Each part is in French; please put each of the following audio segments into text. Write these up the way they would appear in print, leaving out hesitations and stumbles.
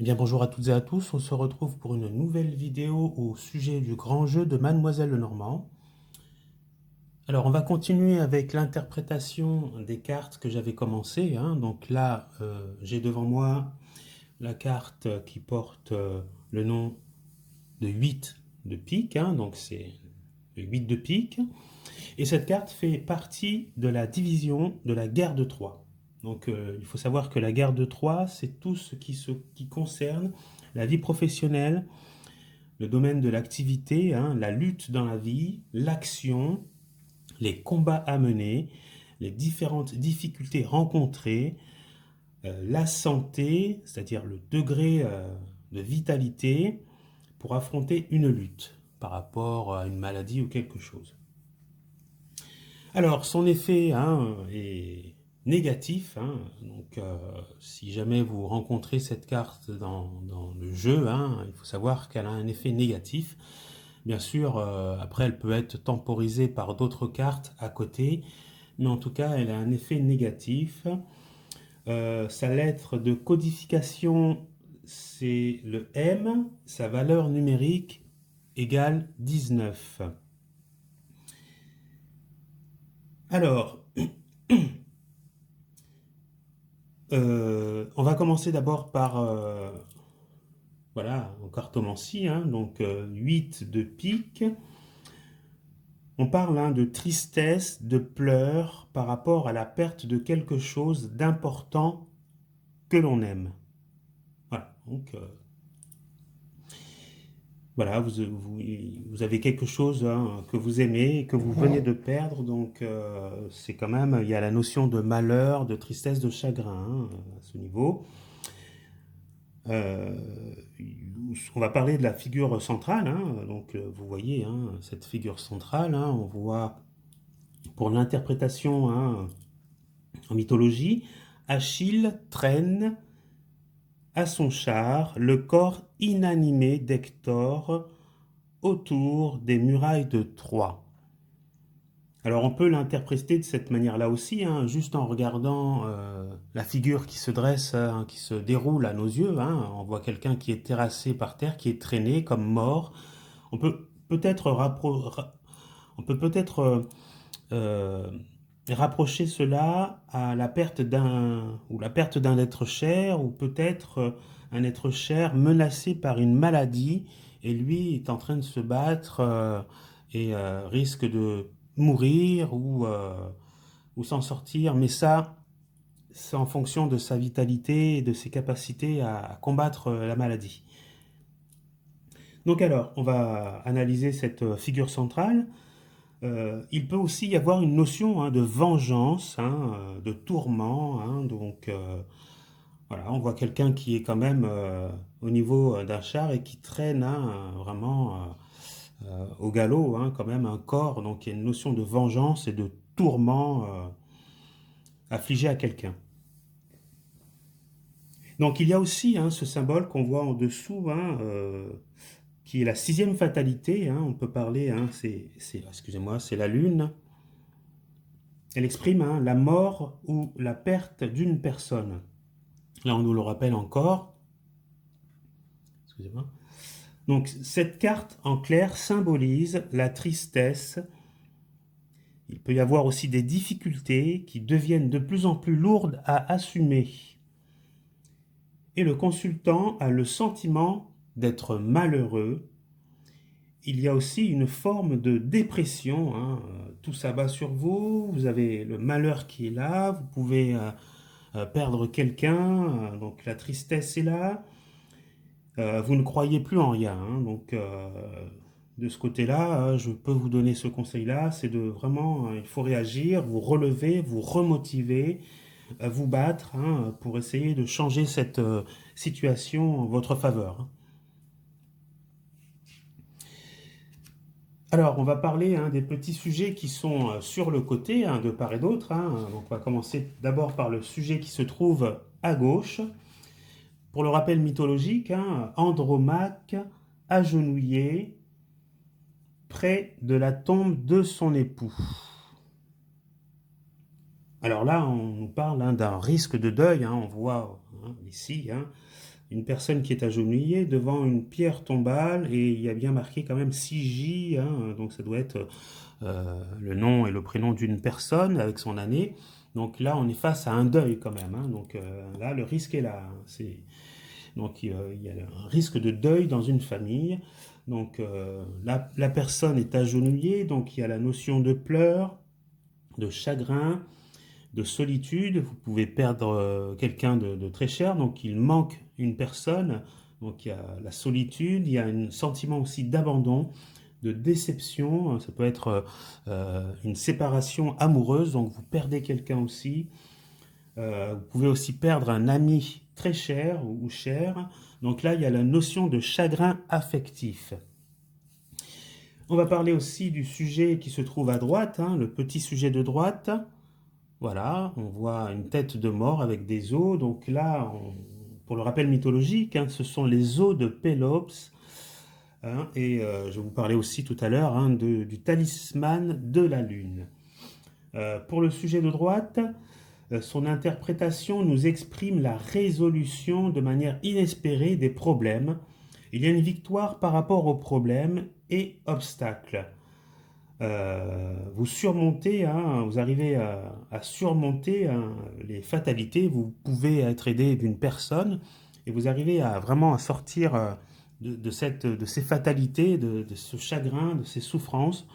Eh bien bonjour à toutes et à tous, on se retrouve pour une nouvelle vidéo au sujet du grand jeu de Mademoiselle Lenormand. Alors on va continuer avec l'interprétation des cartes que j'avais commencé. Donc là, j'ai devant moi la carte qui porte le nom de 8 de pique, donc c'est le 8 de pique. Et cette carte fait partie de la division de la guerre de Troie. Donc il faut savoir que la guerre de Troie, c'est tout ce qui concerne la vie professionnelle, le domaine de l'activité, la lutte dans la vie, l'action, les combats à mener, les différentes difficultés rencontrées, la santé, c'est-à-dire le degré de vitalité pour affronter une lutte par rapport à une maladie ou quelque chose. Alors, son effet est négatif. Donc, si jamais vous rencontrez cette carte dans le jeu, il faut savoir qu'elle a un effet négatif. Bien sûr, après, elle peut être temporisée par d'autres cartes à côté, mais en tout cas, elle a un effet négatif. Sa lettre de codification, c'est le M. Sa valeur numérique égale 19. Alors, on va commencer d'abord par, voilà, en cartomancie, donc 8 de pique. On parle de tristesse, de pleurs par rapport à la perte de quelque chose d'important que l'on aime. Voilà, donc voilà, vous avez quelque chose que vous aimez, que vous venez de perdre, donc c'est quand même, il y a la notion de malheur, de tristesse, de chagrin à ce niveau. Euh, on va parler de la figure centrale, donc vous voyez cette figure centrale, on voit pour l'interprétation en mythologie, Achille traîne à son char le corps inanimé d'Hector autour des murailles de Troie. Alors on peut l'interpréter de cette manière-là aussi, juste en regardant la figure qui se dresse, qui se déroule à nos yeux. On voit quelqu'un qui est terrassé par terre, qui est traîné comme mort. On peut peut-être euh, rapprocher cela à la perte d'un être cher, ou peut-être un être cher menacé par une maladie, et lui est en train de se battre et risque de mourir ou s'en sortir, mais ça, c'est en fonction de sa vitalité et de ses capacités à combattre la maladie. Donc alors, on va analyser cette figure centrale. Il peut aussi y avoir une notion de vengeance, de tourment. Donc voilà, on voit quelqu'un qui est quand même au niveau d'un char et qui traîne vraiment au galop, quand même un corps. Donc il y a une notion de vengeance et de tourment affligé à quelqu'un. Donc il y a aussi ce symbole qu'on voit en dessous, qui est la sixième fatalité. On peut parler, excusez-moi, c'est la lune. Elle exprime la mort ou la perte d'une personne. Là, on nous le rappelle encore. Excusez-moi. Donc, cette carte, en clair, symbolise la tristesse. Il peut y avoir aussi des difficultés qui deviennent de plus en plus lourdes à assumer. Et le consultant a le sentiment d'être malheureux. Il y a aussi une forme de dépression. Tout s'abat sur vous. Vous avez le malheur qui est là. Vous pouvez perdre quelqu'un. Donc la tristesse est là. Vous ne croyez plus en rien. Donc de ce côté-là, je peux vous donner ce conseil-là. C'est de vraiment, il faut réagir, vous relever, vous remotiver, vous battre pour essayer de changer cette situation en votre faveur. Alors, on va parler des petits sujets qui sont sur le côté, de part et d'autre. Donc, on va commencer d'abord par le sujet qui se trouve à gauche. Pour le rappel mythologique, Andromaque, agenouillé, près de la tombe de son époux. Alors là, on nous parle d'un risque de deuil. On voit ici une personne qui est agenouillée devant une pierre tombale et il y a bien marqué quand même 6J, hein, donc ça doit être le nom et le prénom d'une personne avec son année. Donc là, on est face à un deuil quand même, hein, donc là, le risque est là. Donc il y a un risque de deuil dans une famille. Donc la personne est agenouillée, donc il y a la notion de pleurs, de chagrin, de solitude. Vous pouvez perdre quelqu'un de très cher, donc il manque une personne. Donc il y a la solitude, il y a un sentiment aussi d'abandon, de déception. Ça peut être une séparation amoureuse, donc vous perdez quelqu'un aussi. Vous pouvez aussi perdre un ami très cher ou cher. Donc là, il y a la notion de chagrin affectif. On va parler aussi du sujet qui se trouve à droite, hein, le petit sujet de droite. Voilà, on voit une tête de mort avec des os. Donc là, pour le rappel mythologique, hein, ce sont les os de Pélops. Hein, et je vais vous parler aussi tout à l'heure, hein, du talisman de la lune. Pour le sujet de droite, son interprétation nous exprime la résolution de manière inespérée des problèmes. Il y a une victoire par rapport aux problèmes et obstacles. Vous surmontez, hein, vous arrivez à surmonter, hein, les fatalités. Vous pouvez être aidé d'une personne et vous arrivez vraiment à sortir de ces fatalités, de ce chagrin, de ces souffrances.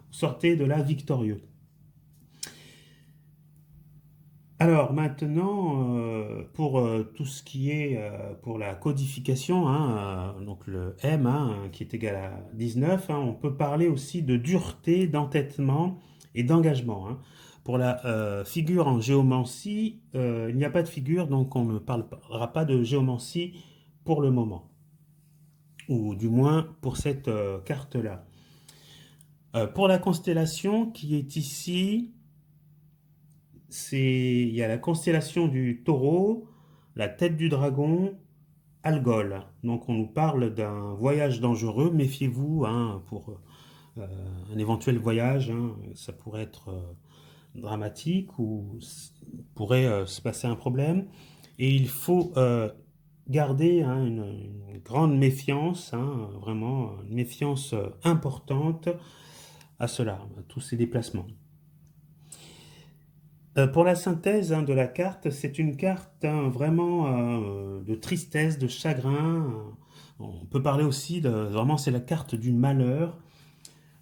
Vous sortez de là victorieux. Alors maintenant, pour tout ce qui est pour la codification, hein, donc le M, hein, qui est égal à 19, hein, on peut parler aussi de dureté, d'entêtement et d'engagement. Hein. Pour la figure en géomancie, il n'y a pas de figure, donc on ne parlera pas de géomancie pour le moment, ou du moins pour cette carte-là. Pour la constellation qui est ici, il y a la constellation du Taureau, la tête du dragon, Algol. Donc on nous parle d'un voyage dangereux, méfiez-vous, hein, pour un éventuel voyage, hein, ça pourrait être dramatique ou pourrait se passer un problème. Et il faut garder, hein, une grande méfiance, hein, vraiment une méfiance importante à cela, à tous ces déplacements. Pour la synthèse, hein, de la carte, c'est une carte, hein, vraiment de tristesse, de chagrin. On peut parler aussi vraiment, c'est la carte du malheur.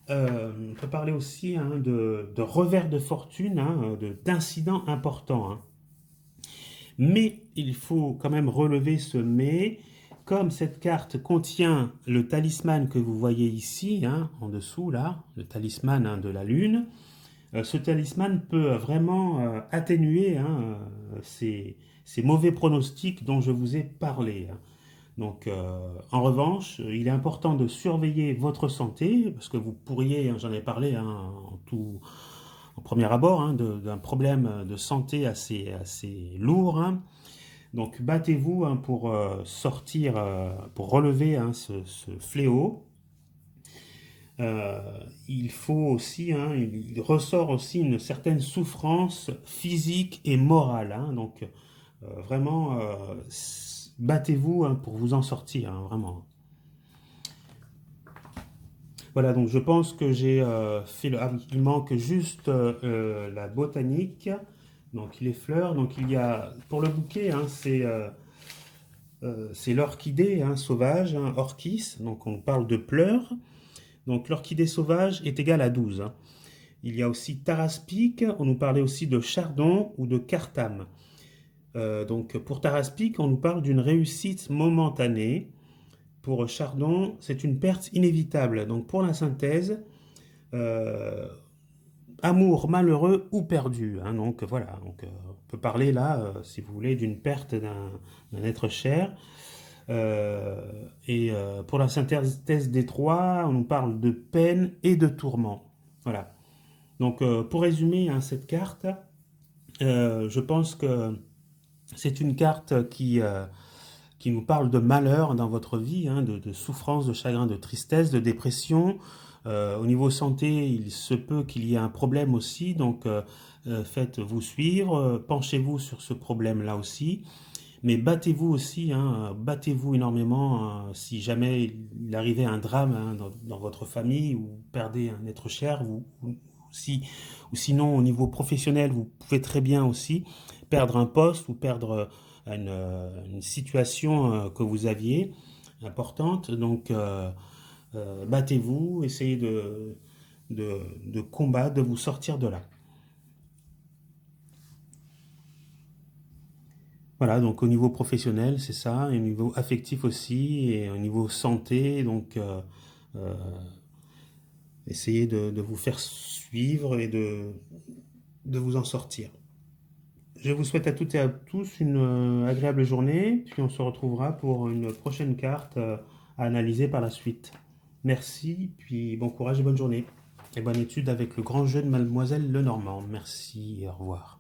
On peut parler aussi, hein, de revers de fortune, hein, d'incidents importants. Hein. Mais il faut quand même relever ce mais. Comme cette carte contient le talisman que vous voyez ici, hein, en dessous, là, le talisman, hein, de la lune, ce talisman peut vraiment atténuer, hein, ces mauvais pronostics dont je vous ai parlé. Hein. Donc, en revanche, il est important de surveiller votre santé, parce que vous pourriez, hein, j'en ai parlé, hein, en premier abord, hein, d'un problème de santé assez lourd. Hein. Donc, battez-vous, hein, pour sortir, pour relever, hein, ce fléau. Il faut aussi, hein, il ressort aussi une certaine souffrance physique et morale. Hein, donc vraiment, battez-vous, hein, pour vous en sortir, hein, vraiment. Voilà, donc je pense que j'ai fait le... Ah oui, il manque juste la botanique, donc les fleurs. Donc il y a, pour le bouquet, hein, c'est l'orchidée, hein, sauvage, hein, orchis, donc on parle de pleurs. Donc l'orchidée sauvage est égale à 12. Hein. Il y a aussi taraspique, on nous parlait aussi de chardon ou de cartame. Donc pour taraspique, on nous parle d'une réussite momentanée. Pour chardon, c'est une perte inévitable. Donc pour la synthèse, amour malheureux ou perdu. Hein. Donc voilà, donc, on peut parler là, si vous voulez, d'une perte d'un être cher. Et pour la synthèse des trois, on nous parle de peine et de tourment. Voilà. Donc pour résumer, hein, cette carte, je pense que c'est une carte qui nous parle de malheur dans votre vie, hein, de souffrance, de chagrin, de tristesse, de dépression. Au niveau santé, il se peut qu'il y ait un problème aussi, donc faites-vous suivre, penchez-vous sur ce problème-là aussi. Mais battez-vous aussi, hein, battez-vous énormément si jamais il arrivait un drame hein, dans votre famille ou vous perdez un être cher, ou sinon au niveau professionnel, vous pouvez très bien aussi perdre un poste ou perdre une situation que vous aviez importante. Donc battez-vous, essayez de combattre, de vous sortir de là. Voilà, donc au niveau professionnel, c'est ça, et au niveau affectif aussi, et au niveau santé, donc euh, essayez de vous faire suivre et de vous en sortir. Je vous souhaite à toutes et à tous une agréable journée, puis on se retrouvera pour une prochaine carte à analyser par la suite. Merci, puis bon courage et bonne journée. Et bonne étude avec le grand jeu de Mademoiselle Lenormand. Merci et au revoir.